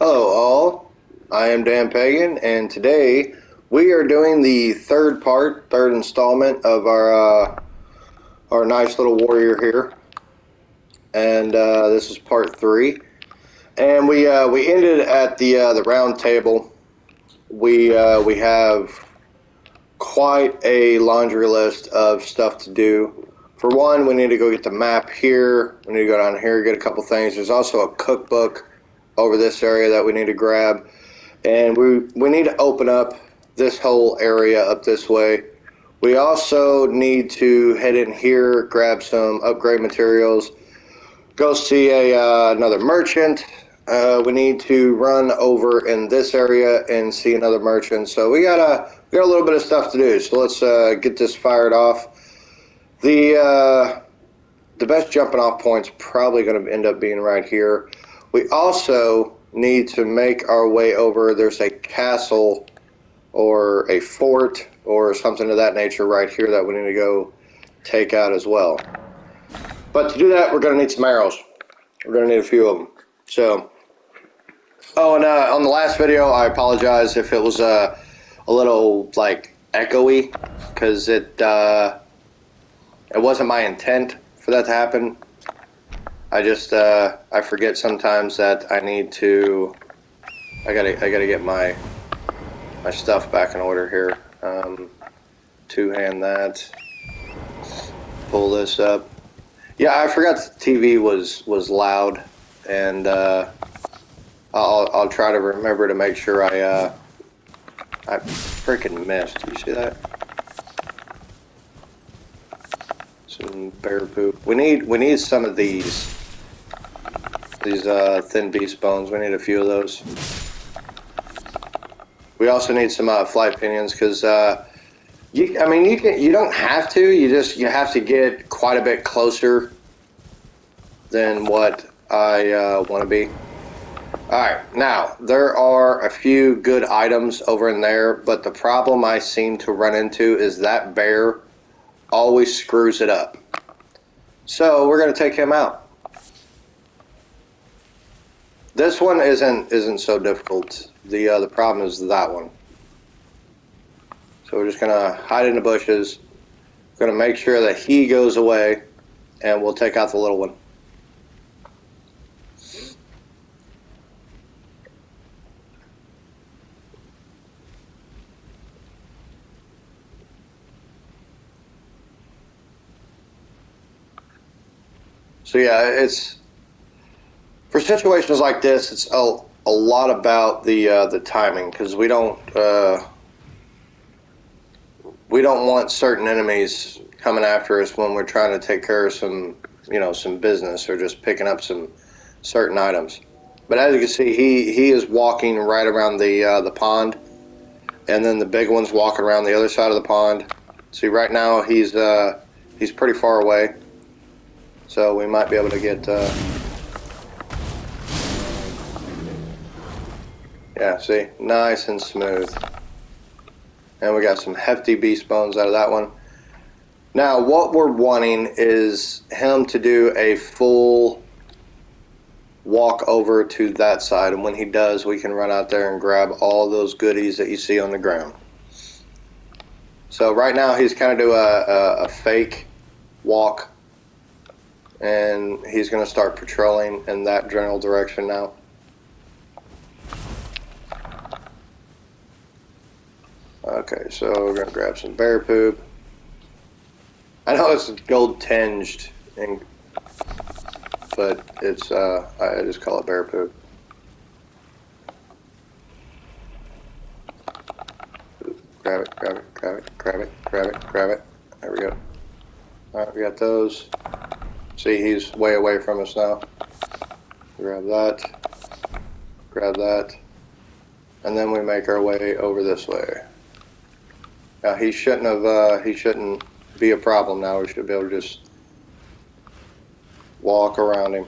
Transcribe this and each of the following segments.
Hello all, I am Dan Pagan, and today we are doing the third installment of our nice little warrior here, and this is part 3. And we ended at the round table. We have quite a laundry list of stuff to do. For one, we need to go get the map here. We need to go down here, get a couple things. There's also a cookbook over this area that we need to grab. And we need to open up this whole area up this way. We also need to head in here, grab some upgrade materials, go see another merchant. We need to run over in this area and see another merchant. So we got a little bit of stuff to do. So let's get this fired off. The best jumping off point's probably going to end up being right here. We also need to make our way over. There's a castle or a fort or something of that nature right here that we need to go take out as well. But to do that, we're going to need some arrows. We're going to need a few of them. So, and on the last video, I apologize if it was a little like echoey, because it wasn't my intent for that to happen. I just I forget sometimes that I need to. I gotta get my stuff back in order here. Two-hand that. Pull this up. Yeah, I forgot the TV was loud, and I'll try to remember to make sure I freaking missed. You see that? Some bear poop. We need some of these thin beast bones. We need a few of those. We also need some flight pinions, because you don't have to. You have to get quite a bit closer than what I want to be. All right, now there are a few good items over in there, but the problem I seem to run into is that bear always screws it up. So we're going to take him out. This one isn't so difficult. The problem is that one. So we're just going to hide in the bushes. Going to make sure that he goes away, and we'll take out the little one. So yeah, it's for situations like this. It's a lot about the timing, because we don't want certain enemies coming after us when we're trying to take care of some business, or just picking up some certain items. But as you can see, he is walking right around the pond, and then the big one's walking around the other side of the pond. See, right now he's pretty far away. So we might be able to get, yeah, see, nice and smooth. And we got some hefty beast bones out of that one. Now, what we're wanting is him to do a full walk over to that side. And when he does, we can run out there and grab all those goodies that you see on the ground. So right now, he's kind of doing a fake walk. And he's going to start patrolling in that general direction now. Okay, so we're going to grab some bear poop. I know it's gold tinged, but it's I just call it bear poop. Grab it, grab it, grab it, grab it, grab it, grab it. There we go. Alright, we got those. See, he's way away from us now. Grab that, and then we make our way over this way. Now he shouldn't be a problem now. We should be able to just walk around him.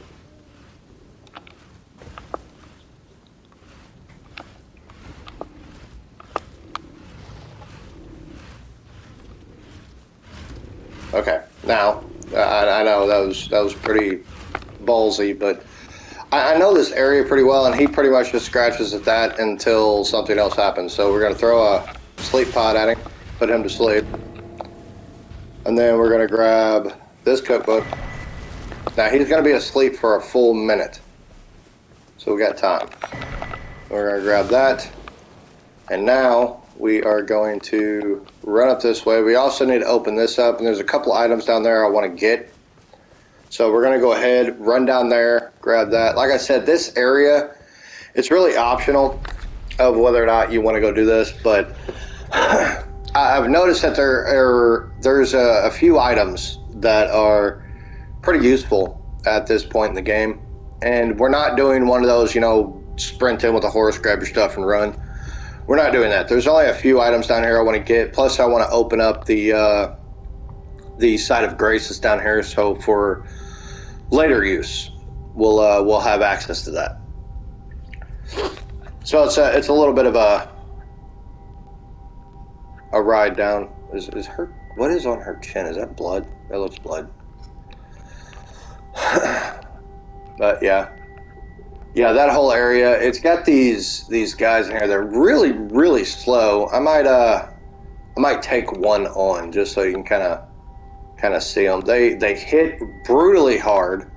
Okay, now I know that was pretty ballsy, but I know this area pretty well, and he pretty much just scratches at that until something else happens. So we're going to throw a sleep pod at him, put him to sleep. And then we're going to grab this cookbook. Now he's going to be asleep for a full minute. So we got time. We're going to grab that. And now we are going to run up this way. We also need to open this up, and there's a couple items down there I want to get. So we're going to go ahead, run down there, grab that. Like I said, this area, it's really optional of whether or not you want to go do this, but I've noticed that there's a few items that are pretty useful at this point in the game. And we're not doing one of those, you know, sprint in with a horse, grab your stuff and run. We're not doing that. There's only a few items down here I want to get. Plus, I want to open up the site of grace that's down here. So for later use, we'll have access to that. So it's a little bit of a ride down. Is her, what is on her chin? Is that blood? That looks blood. But yeah, that whole area. It's got these guys in here. They're really slow. I might take one on just so you can kind of see them. They hit brutally hard,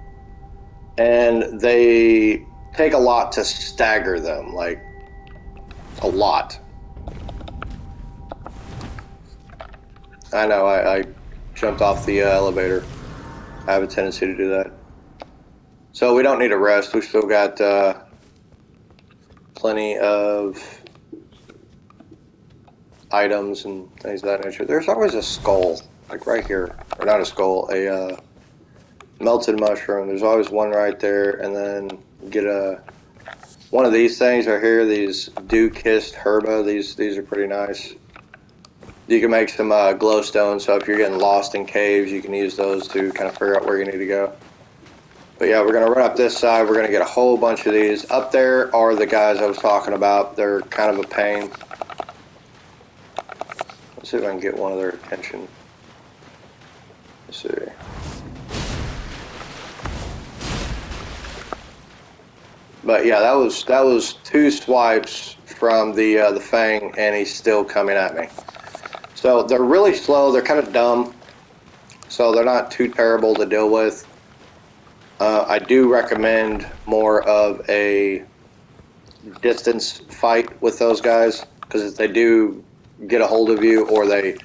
and they take a lot to stagger them, like a lot. I know I jumped off the elevator. I have a tendency to do that. So we don't need a rest. We've still got plenty of items and things of that nature. There's always a skull, like right here. Or not a skull, a melted mushroom. There's always one right there. And then get one of these things right here, these dew-kissed herba. These are pretty nice. You can make some glowstone, so if you're getting lost in caves, you can use those to kind of figure out where you need to go. But yeah, we're going to run up this side. We're going to get a whole bunch of these. Up there are the guys I was talking about. They're kind of a pain. Let's see if I can get one of their attention. Let's see. But yeah, that was 2 swipes from the Fang, and he's still coming at me. So they're really slow. They're kind of dumb. So they're not too terrible to deal with. I do recommend more of a distance fight with those guys, because if they do get a hold of you, or they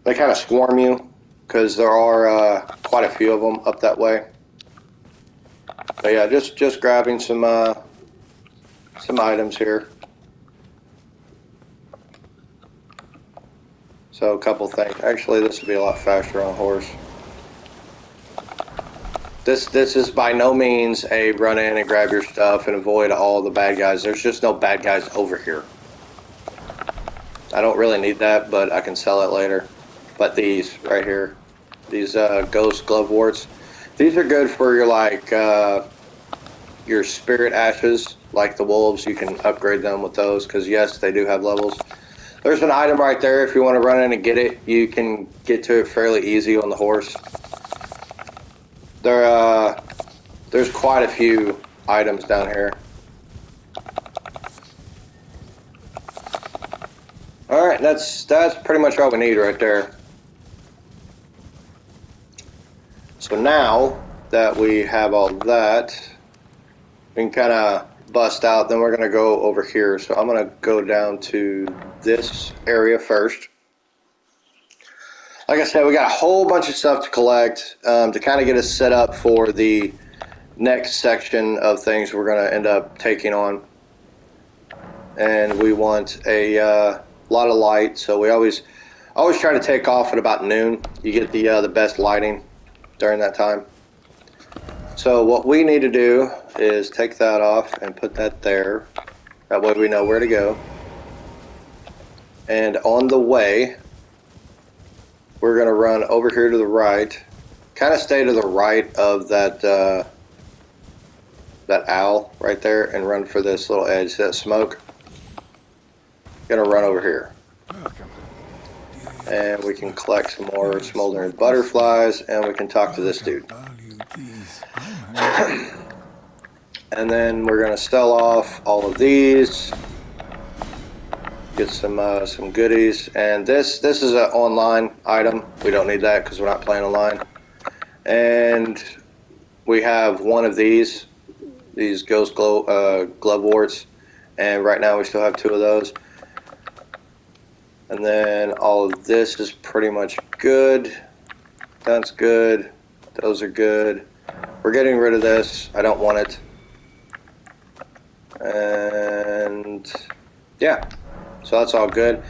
kind of swarm you, because there are quite a few of them up that way. But yeah, just grabbing some items here. So a couple things. Actually, this would be a lot faster on a horse. This is by no means a run in and grab your stuff and avoid all the bad guys. There's just no bad guys over here. I don't really need that, but I can sell it later. But these right here, these ghost gloveworts, these are good for your spirit ashes, like the wolves. You can upgrade them with those, because yes, they do have levels. There's an item right there. If you want to run in and get it, you can get to it fairly easy on the horse. There's quite a few items down here. All right, that's pretty much all we need right there. So now that we have all that, we can kind of bust out. Then we're going to go over here. So I'm going to go down to this area first. Like I said, we got a whole bunch of stuff to collect to kind of get us set up for the next section of things we're going to end up taking on. And we want a lot of light, so we always try to take off at about noon. You get the best lighting during that time. So what we need to do is take that off and put that there. That way we know where to go. And on the way, we're going to run over here to the right. Kind of stay to the right of that owl right there and run for this little edge, that smoke. Gonna run over here. And we can collect some more smoldering butterflies, and we can talk to this dude. And then we're going to sell off all of these. Get some goodies. And this is an online item. We don't need that because we're not playing online. And we have one of these ghost glove warts. And right now we still have 2 of those. And then all of this is pretty much good. That's good. Those are good. We're getting rid of this. I don't want it. And yeah, so that's all good.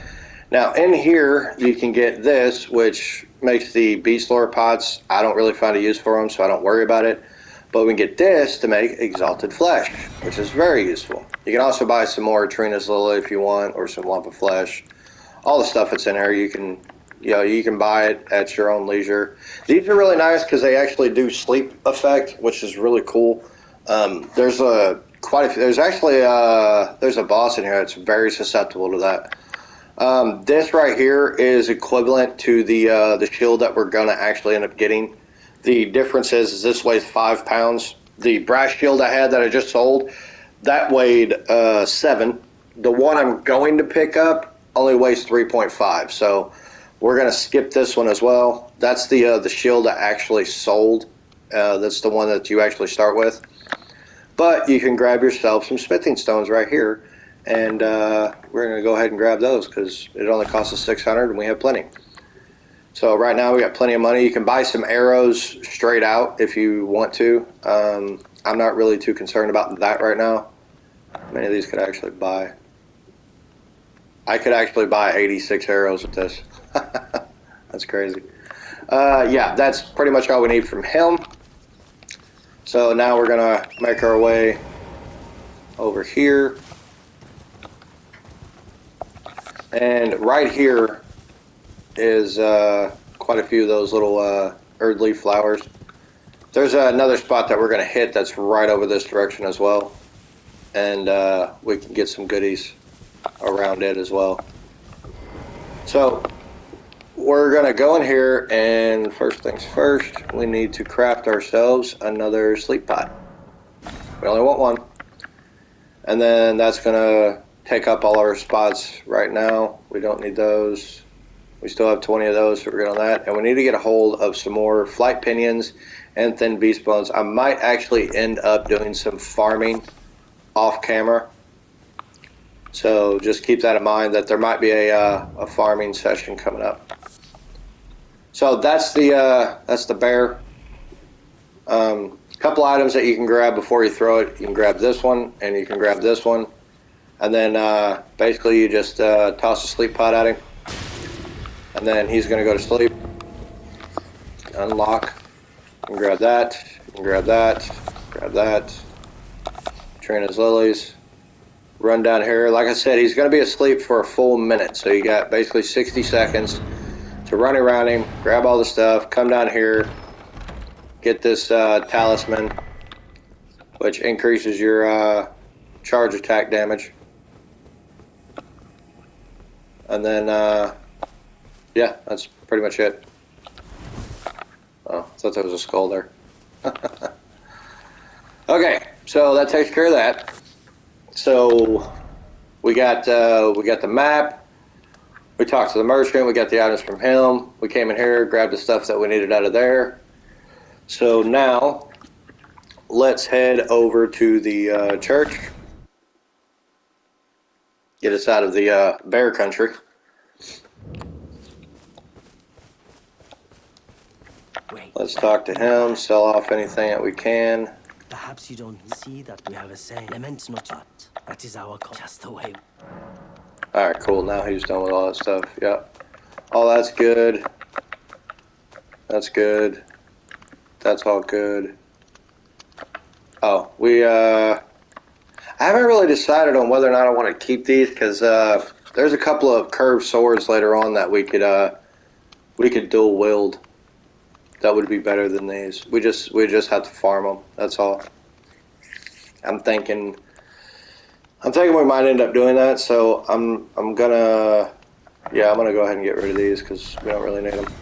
Now in here you can get this, which makes the beast lore pots. I don't really find a use for them, so I don't worry about it. But we can get this to make exalted flesh, which is very useful. You can also buy some more Trina's Lily if you want, or some lump of flesh. All the stuff that's in there, you can buy it at your own leisure. These are really nice because they actually do sleep effect, which is really cool. There's actually there's a boss in here that's very susceptible to that. This right here is equivalent to the shield that we're gonna actually end up getting. The difference is this weighs 5 pounds. The brass shield I had that I just sold, that weighed 7. The one I'm going to pick up only weighs 3.5, so we're going to skip this one as well. That's the shield I actually sold. That's the one that you actually start with. But you can grab yourself some smithing stones right here, and we're going to go ahead and grab those because it only costs us 600 and we have plenty. So right now we got plenty of money. You can buy some arrows straight out if you want to. I'm not really too concerned about that right now. How many of these could I actually buy? I could actually buy 86 arrows with this. That's crazy. Yeah, that's pretty much all we need from him. So now we're gonna make our way over here. And right here is quite a few of those little Erd leaf flowers. There's another spot that we're gonna hit that's right over this direction as well. And we can get some goodies around it as well. So we're gonna go in here, and first things first, we need to craft ourselves another sleep pot. We only want one, and then that's gonna take up all our spots right now. We don't need those. We still have 20 of those, so we're good on that. And we need to get a hold of some more flight pinions and thin beast bones. I might actually end up doing some farming off camera. So just keep that in mind, that there might be a farming session coming up. So that's the bear. Couple items that you can grab before you throw it. You can grab this one, and you can grab this one, and then basically you just toss a sleep pot at him, and then he's going to go to sleep. Unlock. You can grab that. You can grab that. Grab that. Trina's lilies. Run down here. Like I said, he's going to be asleep for a full minute, so you got basically 60 seconds to run around him, grab all the stuff, come down here, get this talisman, which increases your charge attack damage. And then, yeah, that's pretty much it. Oh, I thought there was a skull there. Okay, so that takes care of that. So we got the map. We talked to the merchant. We got the items from him. We came in here, grabbed the stuff that we needed out of there. So now let's head over to the church. Get us out of the bear country. Wait. Let's talk to him, sell off anything that we can. Perhaps you don't see that we have a saying. Lament not that. That is our just the way. Alright, cool. Now he's done with all that stuff. Yep. Oh, that's good. That's good. That's all good. Oh, I haven't really decided on whether or not I want to keep these, because there's a couple of curved swords later on that we could dual wield. That would be better than these. We just have to farm them. That's all. I'm thinking we might end up doing that. So I'm gonna go ahead and get rid of these because we don't really need them.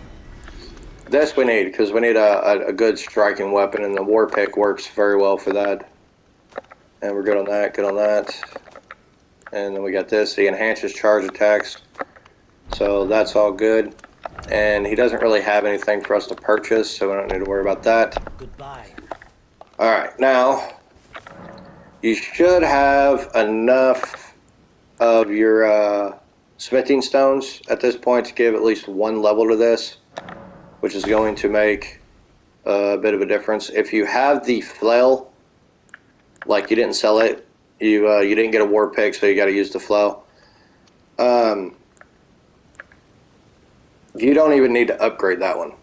This we need because we need a good striking weapon, and the war pick works very well for that. And we're good on that, good on that. And then we got this, he enhances charge attacks. So that's all good. And he doesn't really have anything for us to purchase, so we don't need to worry about that. Goodbye. Alright, now you should have enough of your smithing stones at this point to give at least one level to this, which is going to make a bit of a difference. If you have the flail, like you didn't sell it, you didn't get a war pick, so you got to use the flail. You don't even need to upgrade that one.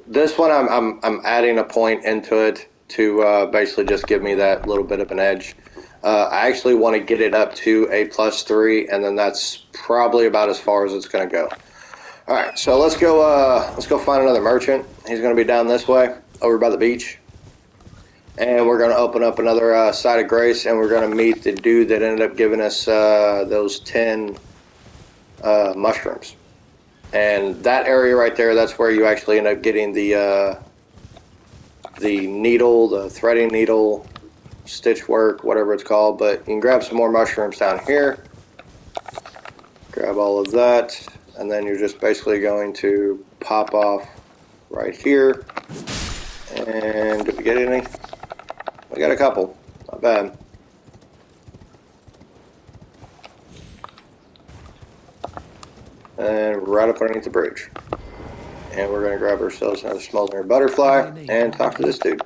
This one, I'm adding a point into it to basically just give me that little bit of an edge. I actually want to get it up to a +3, and then that's probably about as far as it's going to go. All right, so let's go find another merchant. He's going to be down this way, over by the beach, and we're going to open up another side of grace, and we're going to meet the dude that ended up giving us those 10 mushrooms. And that area right there, that's where you actually end up getting the needle, the threading needle, stitch work, whatever it's called. But you can grab some more mushrooms down here. Grab all of that, and then you're just basically going to pop off right here. And did we get any? We got a couple. Not bad. And right up underneath the bridge. And we're going to grab ourselves another smoldering butterfly and talk to this dude.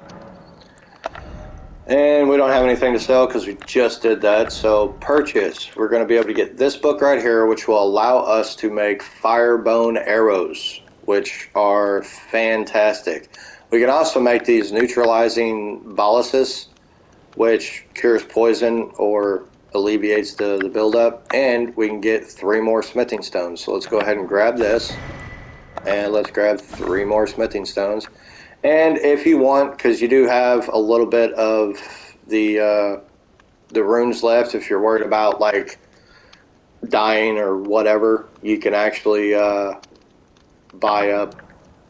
And we don't have anything to sell because we just did that. So purchase. We're going to be able to get this book right here, which will allow us to make firebone arrows, which are fantastic. We can also make these neutralizing boluses, which cures poison or alleviates the buildup. And we can get 3 more smithing stones. So let's go ahead and grab this. And let's grab 3 more smithing stones. And if you want, because you do have a little bit of the runes left, if you're worried about like dying or whatever, you can actually buy up,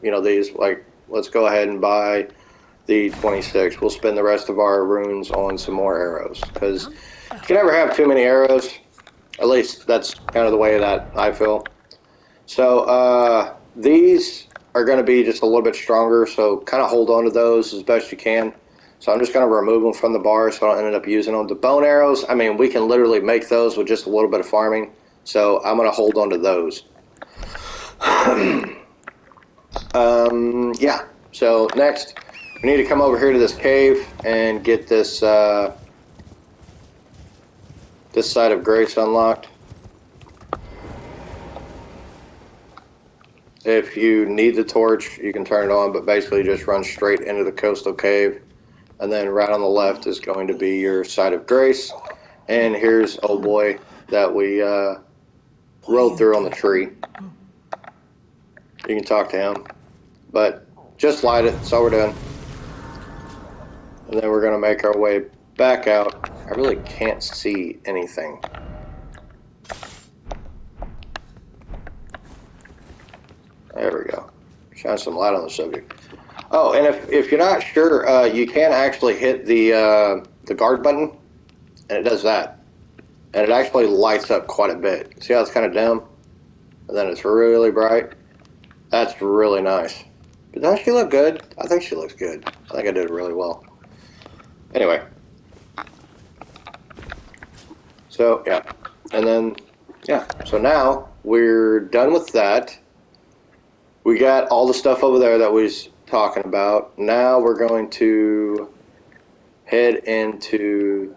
these. Like, let's go ahead and buy the 26. We'll spend the rest of our runes on some more arrows, because you can never have too many arrows. At least that's kind of the way that I feel. So these are going to be just a little bit stronger, so kind of hold on to those as best you can. So I'm just going to remove them from the bar so I don't end up using them. The bone arrows, I mean, we can literally make those with just a little bit of farming, so I'm going to hold on to those. Yeah, so next we need to come over here to this cave and get this this side of grace unlocked. If you need the torch, you can turn it on, but basically just run straight into the coastal cave. And then right on the left is going to be your side of grace. And here's old boy that we rode through on the tree. You can talk to him. But just light it, that's all we're doing. And then we're going to make our way back out. I really can't see anything. There we go. Shine some light on the subject. Oh, and if you're not sure, you can actually hit the guard button, and it does that. And it actually lights up quite a bit. See how it's kind of dim? And then it's really bright? That's really nice. But doesn't she look good? I think she looks good. I think I did really well. Anyway. So, yeah. And then, yeah. So now, we're done with that. We got all the stuff over there that we was talking about. Now we're going to head into...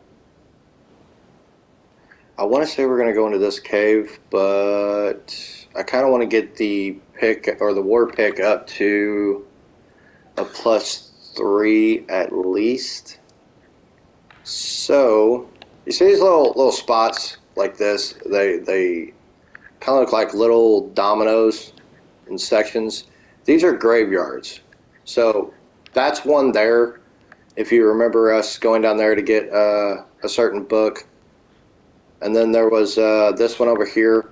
I want to say we're going to go into this cave, but I kind of want to get the pick or the war pick up to a +3 at least. So you see these little spots like this? They kind of look like little dominoes in sections. These are graveyards. So that's one there. If you remember us going down there to get a certain book. And then there was this one over here.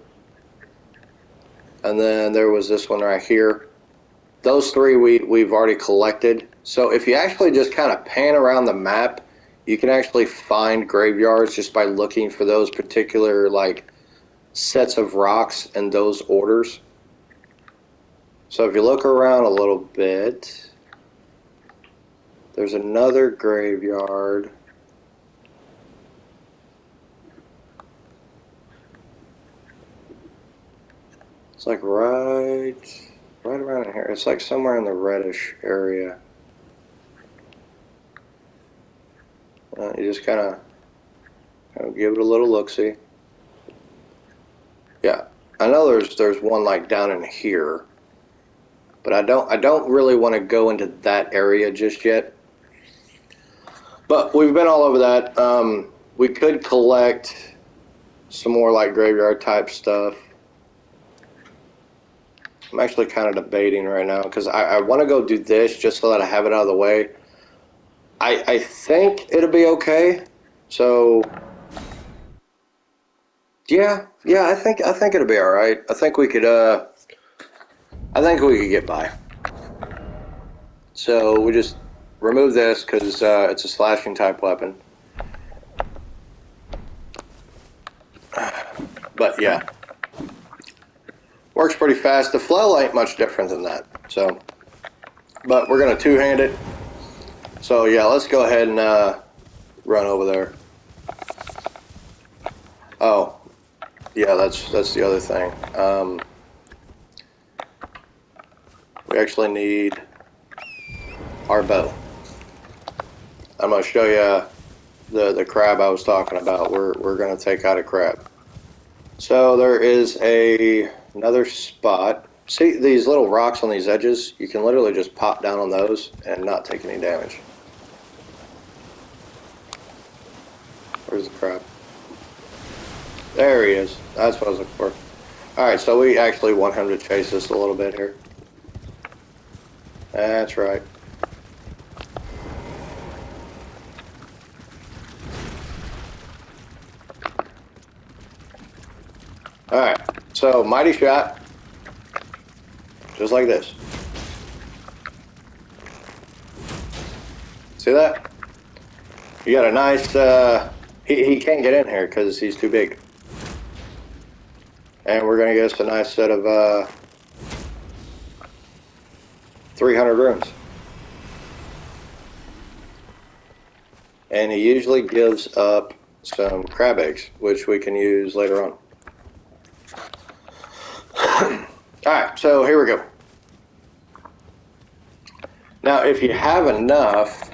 And then there was this one right here. Those 3 we've already collected. So if you actually just kind of pan around the map, you can actually find graveyards just by looking for those particular like sets of rocks in those orders. So if you look around a little bit, there's another graveyard. It's like right around here. It's like somewhere in the reddish area. You just kind of give it a little look-see. Yeah, I know there's one like down in here, but I don't really want to go into that area just yet. But we've been all over that. We could collect some more like graveyard type stuff. I'm actually kind of debating right now because I want to go do this just so that I have it out of the way. I think it'll be okay. So yeah, I think it'll be all right. I think we could get by. So we just remove this because it's a slashing type weapon. But yeah, works pretty fast. The flail ain't much different than that. So, but we're gonna two-hand it. So yeah, let's go ahead and run over there. Oh, yeah, that's the other thing. We actually need our bow. I'm gonna show you the crab I was talking about. We're gonna take out a crab. So there is another spot. See these little rocks on these edges? You can literally just pop down on those and not take any damage. Where's the crab? There he is. That's what I was looking for. Alright, so we actually want him to chase us a little bit here. That's right. Alright, so mighty shot. Just like this. See that? You got a nice, he can't get in here because he's too big. And we're going to get us a nice set of 300 runes. And he usually gives up some crab eggs, which we can use later on. Alright, so here we go. Now, if you have enough,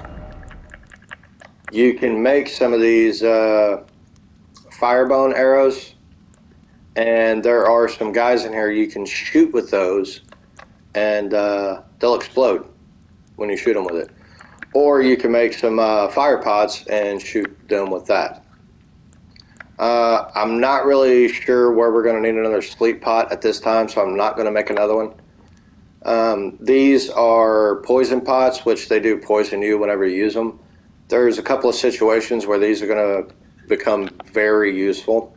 you can make some of these firebone arrows. And there are some guys in here you can shoot with those, and they'll explode when you shoot them with it. Or you can make some fire pots and shoot them with that. I'm not really sure where we're going to need another sleep pot at this time, so I'm not going to make another one. These are poison pots, which they do poison you whenever you use them. There's a couple of situations where these are going to become very useful.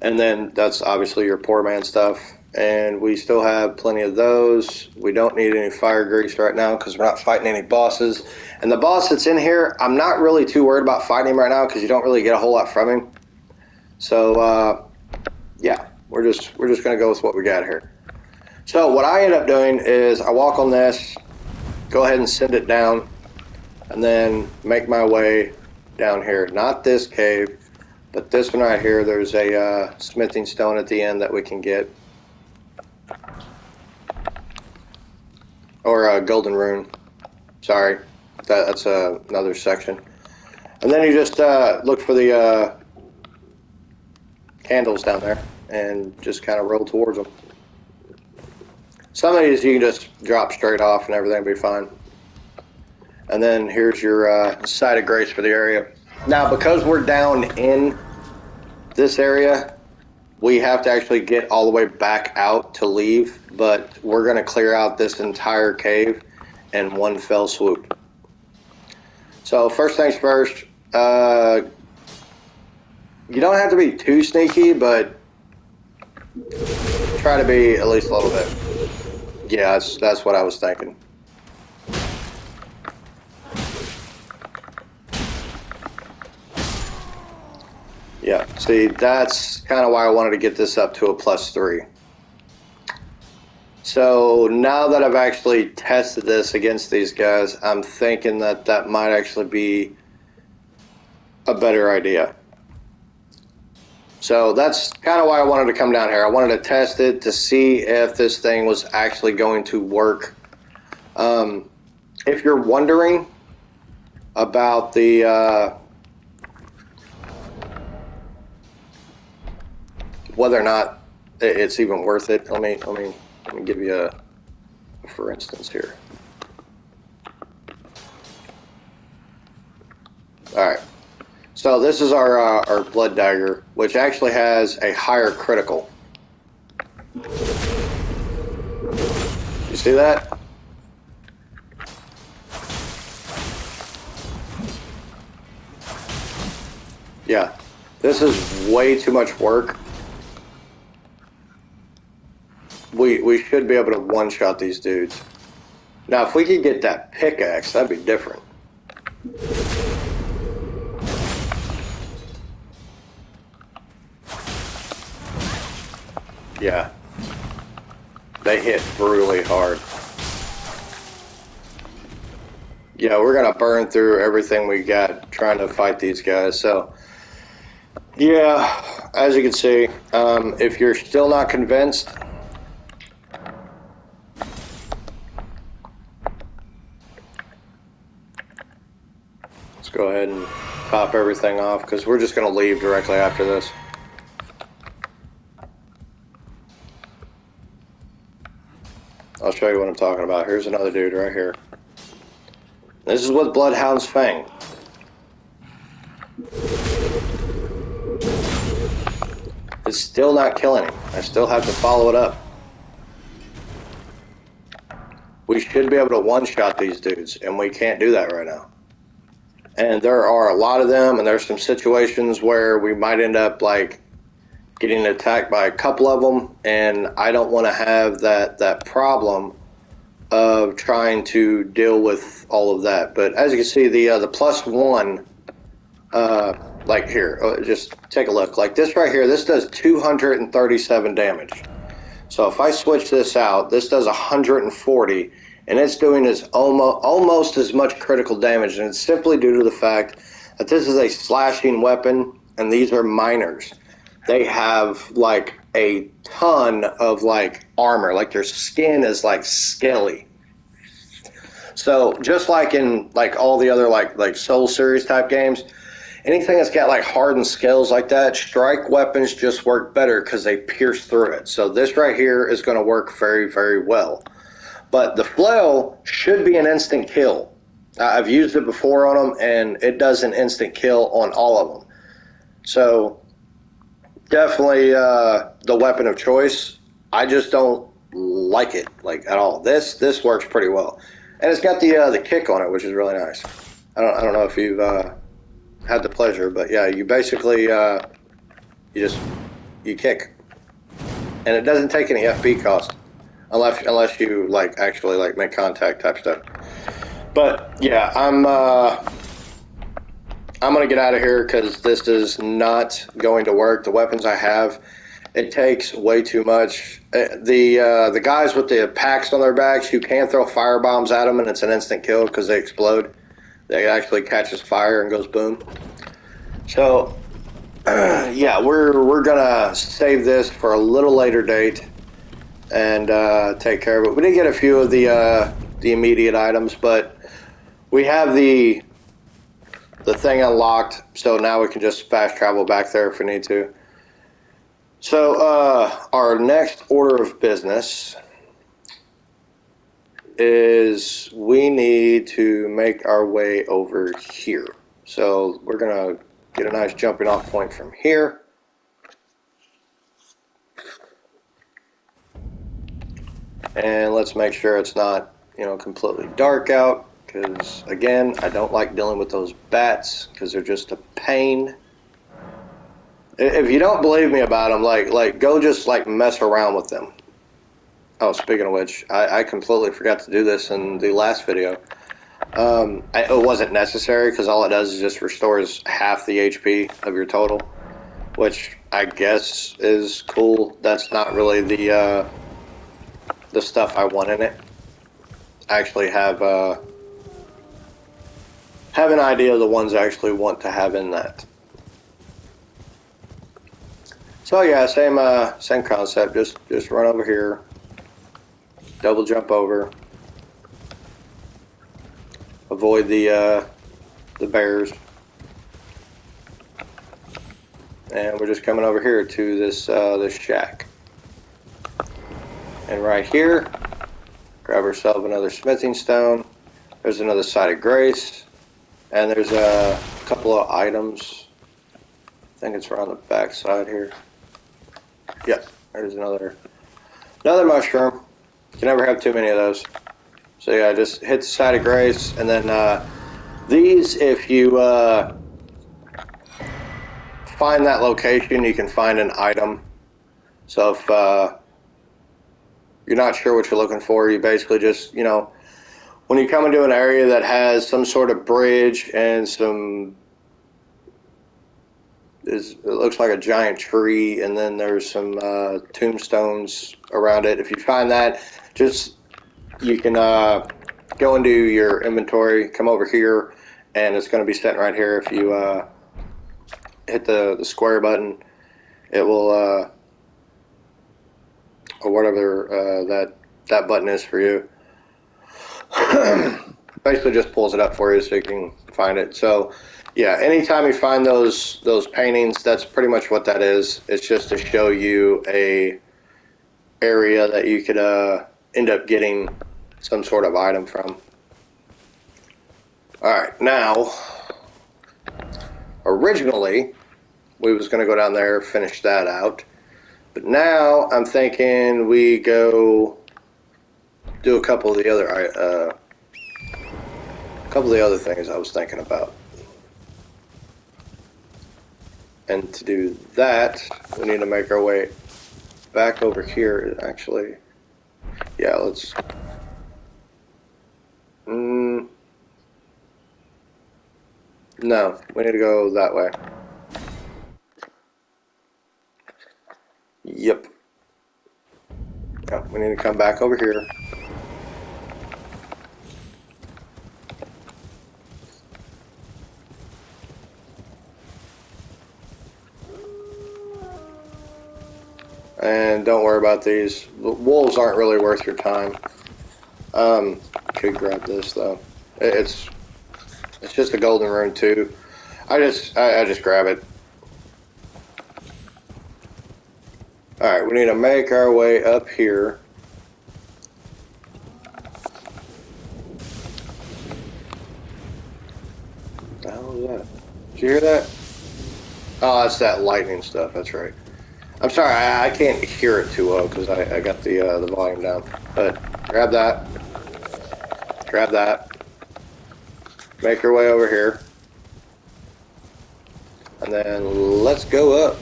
And then that's obviously your poor man stuff. And we still have plenty of those. We don't need any fire grease right now because we're not fighting any bosses. And the boss that's in here, I'm not really too worried about fighting him right now because you don't really get a whole lot from him. So yeah, we're just gonna go with what we got here. So what I end up doing is I walk on this, go ahead and send it down, and then make my way down here. Not this cave, but this one right here. There's a smithing stone at the end that we can get. Or a golden rune. Sorry, that's another section. And then you just look for the candles down there and just kind of roll towards them. Some of these you can just drop straight off and everything will be fine. And then here's your site of grace for the area. Now, because we're down in this area, we have to actually get all the way back out to leave, but we're going to clear out this entire cave in one fell swoop. So first things first, you don't have to be too sneaky, but try to be at least a little bit. Yeah, that's what I was thinking. Yeah, see, that's kind of why I wanted to get this up to a +3. So now that I've actually tested this against these guys, I'm thinking that that might actually be a better idea. So that's kind of why I wanted to come down here. I wanted to test it to see if this thing was actually going to work. If you're wondering about the whether or not it's even worth it, let me give you a for instance here. All right. So this is our blood dagger, which actually has a higher critical. You see that? Yeah. This is way too much work. We should be able to one-shot these dudes. Now, if we could get that pickaxe, that'd be different. Yeah. They hit brutally hard. Yeah, we're gonna burn through everything we got trying to fight these guys. So, yeah, as you can see, if you're still not convinced, let's go ahead and pop everything off because we're just gonna leave directly after this. I'll show you what I'm talking about. Here's another dude right here. This is with Bloodhound's Fang. It's still not killing him. I still have to follow it up. We should be able to one-shot these dudes, and we can't do that right now. And there are a lot of them, and there's some situations where we might end up like getting attacked by a couple of them, and I don't want to have that problem of trying to deal with all of that. But as you can see, the +1, like here, just take a look. Like this right here, this does 237 damage. So if I switch this out, this does 140, and it's doing almost as much critical damage, and it's simply due to the fact that this is a slashing weapon, and these are miners. They have like a ton of like armor, like their skin is like scaly. So just like in like all the other like Soul series type games, anything that's got like hardened scales like that, strike weapons just work better because they pierce through it. So this right here is going to work very, very well. But the flail should be an instant kill. I've used it before on them, and it does an instant kill on all of them. So definitely the weapon of choice. I just don't like it like at all. This works pretty well, and it's got the kick on it, which is really nice. I don't know if you've had the pleasure, but yeah, you basically you kick, and it doesn't take any FP cost unless you like actually like make contact type stuff. But yeah, I'm gonna get out of here because this is not going to work. The weapons I have, it takes way too much. The guys with the packs on their backs, you can throw fire bombs at them and it's an instant kill because they explode. They actually catches fire and goes boom. So yeah, we're gonna save this for a little later date and take care of it. We did get a few of the immediate items, but we have the thing unlocked, so now we can just fast travel back there if we need to. So our next order of business is we need to make our way over here. So we're gonna get a nice jumping off point from here. And let's make sure it's not, completely dark out, because again, I don't like dealing with those bats because they're just a pain. If you don't believe me about them, like go just like mess around with them. Oh, speaking of which, I completely forgot to do this in the last video. It wasn't necessary because all it does is just restores half the HP of your total. which I guess is cool. That's not really the stuff I want in it. I actually have an idea of the ones I actually want to have in that. So yeah, same concept. Just run over here, double jump over, avoid the bears, and we're just coming over here to this shack. And right here, grab ourselves another smithing stone. There's another side of grace, and there's a couple of items. I think it's around the back side here. Yep, there's another mushroom. You can never have too many of those. So yeah, just hit the side of grace, and then these, if you find that location, you can find an item. So if you're not sure what you're looking for, you basically just, when you come into an area that has some sort of bridge and it looks like a giant tree, and then there's some tombstones around it. If you find that, you can go into your inventory, come over here, and it's going to be sitting right here. If you hit the square button, it will, or whatever that button is for you. Basically just pulls it up for you so you can find it. So yeah, anytime you find those paintings, that's pretty much what that is. It's just to show you a area that you could end up getting some sort of item from. Alright, now originally we was going to go down there, finish that out, but now I'm thinking we go do a couple of the other things I was thinking about. And to do that, we need to make our way back over here. Actually, yeah, let's. No, we need to go that way. Yep. Yeah, we need to come back over here. And don't worry about these. The wolves aren't really worth your time. Could grab this though. It's just a golden rune too. I just grab it. Alright, we need to make our way up here. What the hell is that? Did you hear that? Oh, that's that lightning stuff, that's right. I'm sorry, I can't hear it too well because I got the volume down. But grab that. Grab that. Make your way over here. And then let's go up.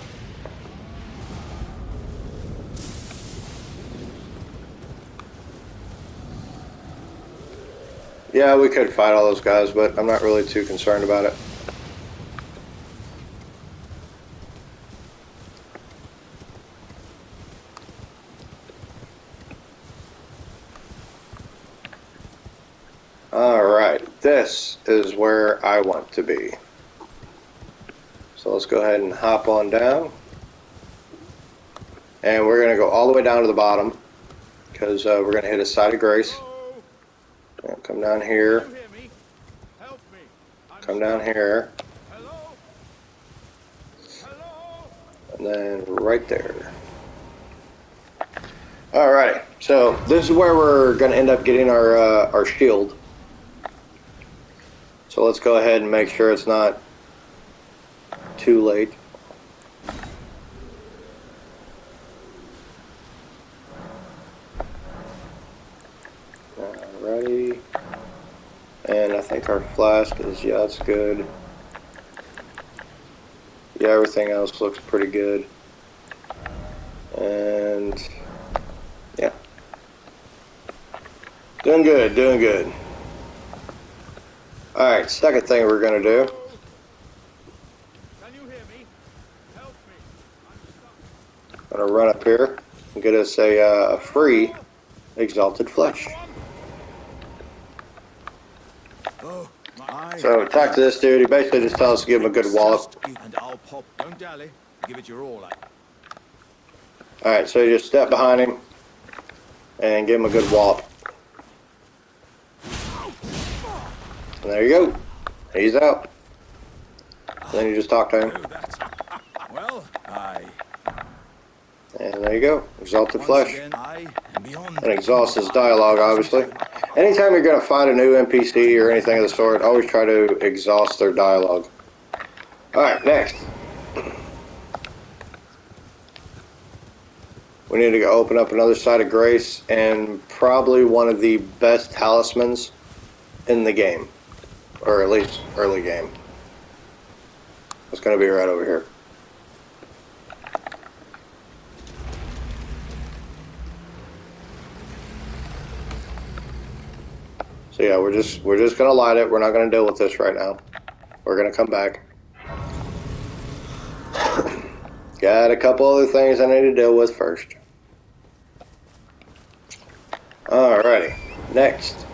Yeah, we could fight all those guys, but I'm not really too concerned about it. Alright, this is where I want to be. So let's go ahead and hop on down. And we're going to go all the way down to the bottom because we're going to hit a side of grace. Come down here. Come down here. And then right there. Alright, so this is where we're going to end up getting our shield. So let's go ahead and make sure it's not too late. Alrighty. And I think our flask is, yeah, that's good. Yeah, everything else looks pretty good. And yeah. Doing good, doing good. Alright, second thing we're gonna do. Can you hear me? Help me. I'm gonna run up here and get us a free exalted flesh. Oh, I So talk to this dude. He basically just tells us to give him a good wallop. and I'll pop. Don't dally. Give it your all. All right, so you just step behind him and give him a good wallop. And there you go. He's out. Then you just talk to him. Well, And there you go. Exalted once flesh. again, I am beyond. And exhaust his dialogue, obviously. Anytime you're going to find a new NPC or anything of the sort, always try to exhaust their dialogue. Alright, next. We need to go open up another side of grace and probably one of the best talismans in the game. Or at least early game. It's going to be right over here. So yeah, we're just gonna light it. We're not gonna deal with this right now. We're gonna come back. Got a couple other things I need to deal with first. Alrighty, next.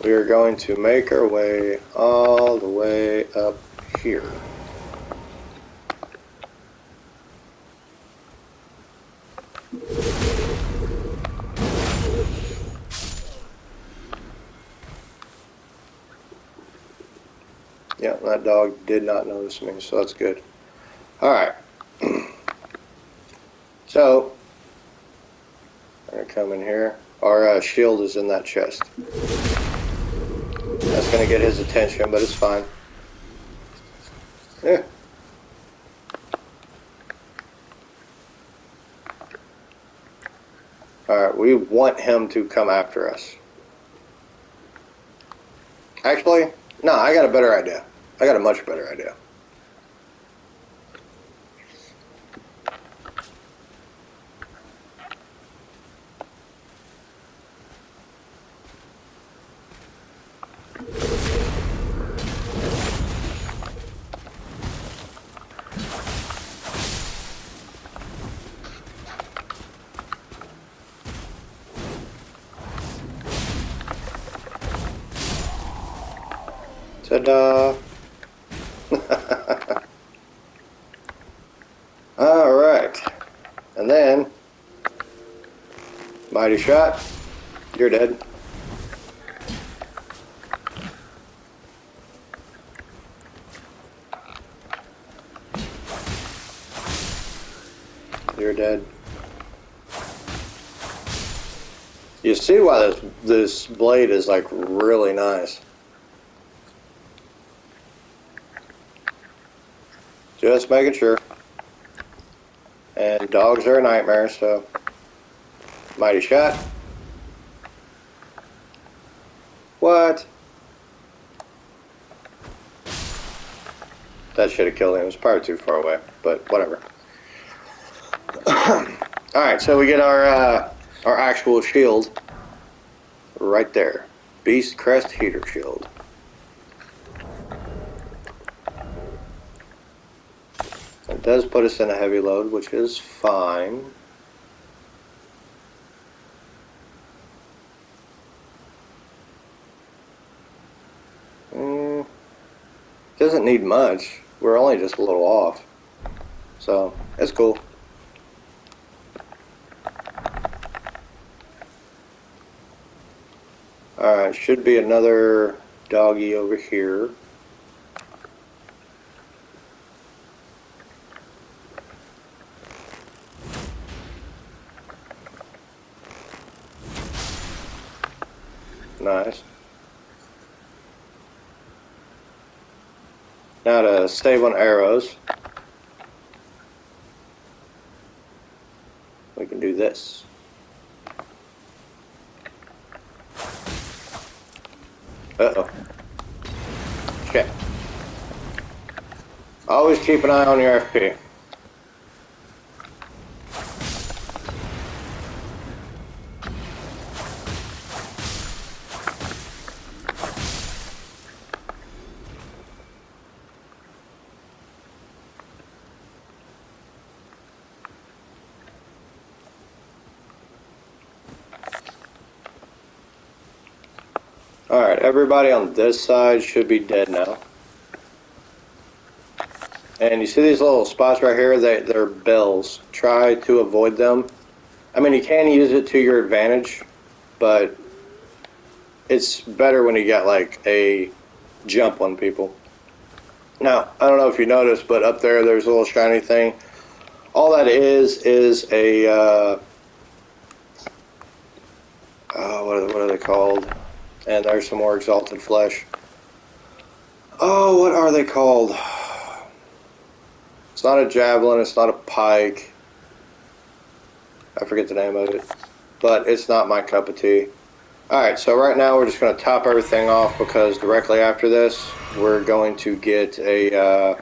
We are going to make our way all the way up here. Yeah, that dog did not notice me, so that's good. Alright. So, we're gonna come in here. Our shield is in that chest. That's gonna get his attention, but it's fine. Yeah. Alright, we want him to come after us. Actually, no, I got a better idea. I got a much better idea. Ta-da! Alright. And then, mighty shot, you're dead. You're dead. You see why this blade is like really nice. Just making sure. And dogs are a nightmare, so mighty shot. What? That should have killed him. It was probably too far away, but whatever. Alright, so we get our actual shield right there. Beast Crest Heater Shield. It does put us in a heavy load, which is fine. Doesn't need much. We're only just a little off. So, it's cool. Alright, should be another doggy over here. Nice. Now to save on arrows, we can do this. Uh-oh. Shit. Always keep an eye on your FP. Alright, everybody on this side should be dead now. And you see these little spots right here? They're bells. Try to avoid them. I mean, you can use it to your advantage, but it's better when you got like a jump on people. Now, I don't know if you noticed, but up there's a little shiny thing. All that is a, what are they called? And there's some more exalted flesh. Oh, what are they called? It's not a javelin, it's not a pike. I forget the name of it. But it's not my cup of tea. Alright, so right now we're just going to top everything off because directly after this, we're going to get a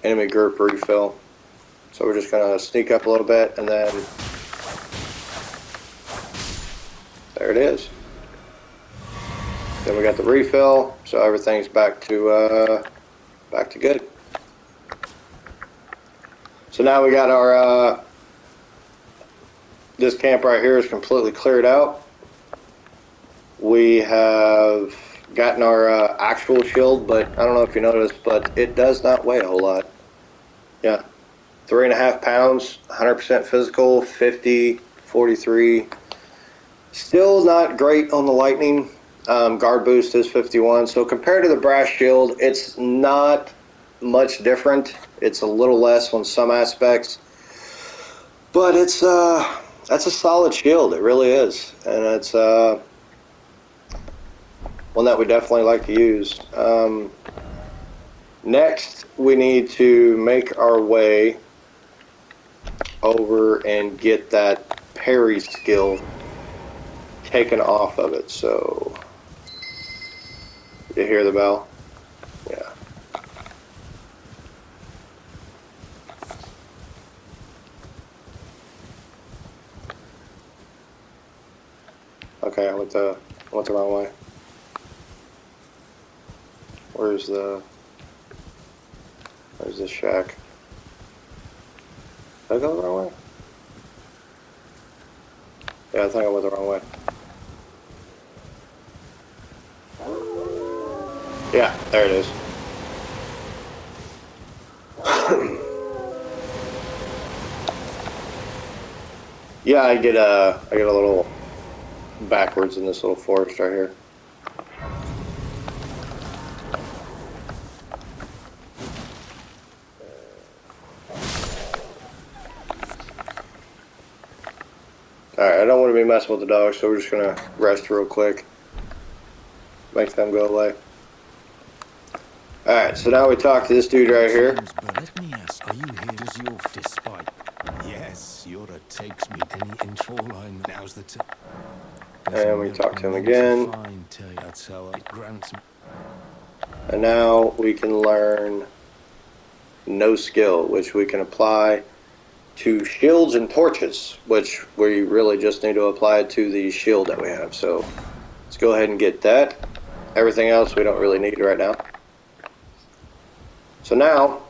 enemy group refill. So we're just going to sneak up a little bit and then there it is. Then we got the refill, so everything's back to good. So now we got our this camp right here is completely cleared out. We have gotten our actual shield, but I don't know if you noticed, but it does not weigh a whole lot. Yeah, 3.5 pounds, 100% physical, 50, 43. Still not great on the lightning. Guard boost is 51. So compared to the brass shield, it's not much different. It's a little less on some aspects, but it's that's a solid shield. It really is, and it's one that we definitely like to use. Next, we need to make our way over and get that parry skill taken off of it. So, you hear the bell? Yeah. Okay, I went the wrong way. Where's the shack? Did I go the wrong way? Yeah, I think I went the wrong way. Yeah, there it is. Yeah, I get a little backwards in this little forest right here. Alright, I don't want to be messing with the dogs, so we're just going to rest real quick. Make them go away. Alright, so now we talk to this dude right here. But let me ask, are you here? Does your despite? Yes, Yura takes me. Any intro line? Now's the time. And we talk to him again. That's how it grants. And now we can learn no skill, which we can apply to shields and torches, which we really just need to apply to the shield that we have. So let's go ahead and get that. Everything else we don't really need right now. So now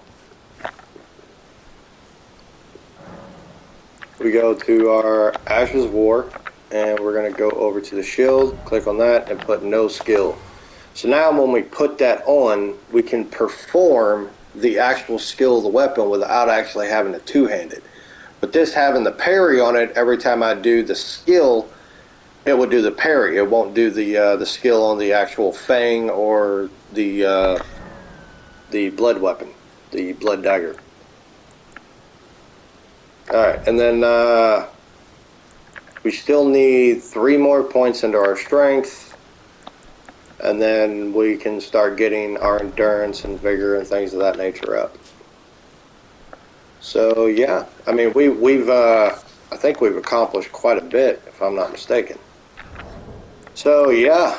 we go to our Ashes of War, and we're going to go over to the shield, click on that, and put no skill. So now when we put that on, we can perform the actual skill of the weapon without actually having to two-hand it. But this having the parry on it, every time I do the skill, it will do the parry. It won't do the skill on the actual fang or the blood weapon, the blood dagger. Alright, and then we still need 3 more points into our strength, and then we can start getting our endurance and vigor and things of that nature up. So yeah, I mean we've I think we've accomplished quite a bit, if I'm not mistaken. So yeah,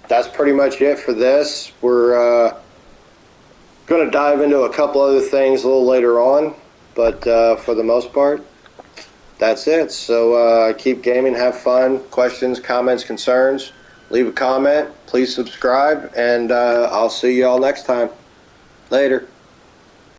that's pretty much it for this. We're going to dive into a couple other things a little later on, but for the most part, that's it. So keep gaming, have fun. Questions, comments, concerns, leave a comment. Please subscribe, and I'll see you all next time. Later.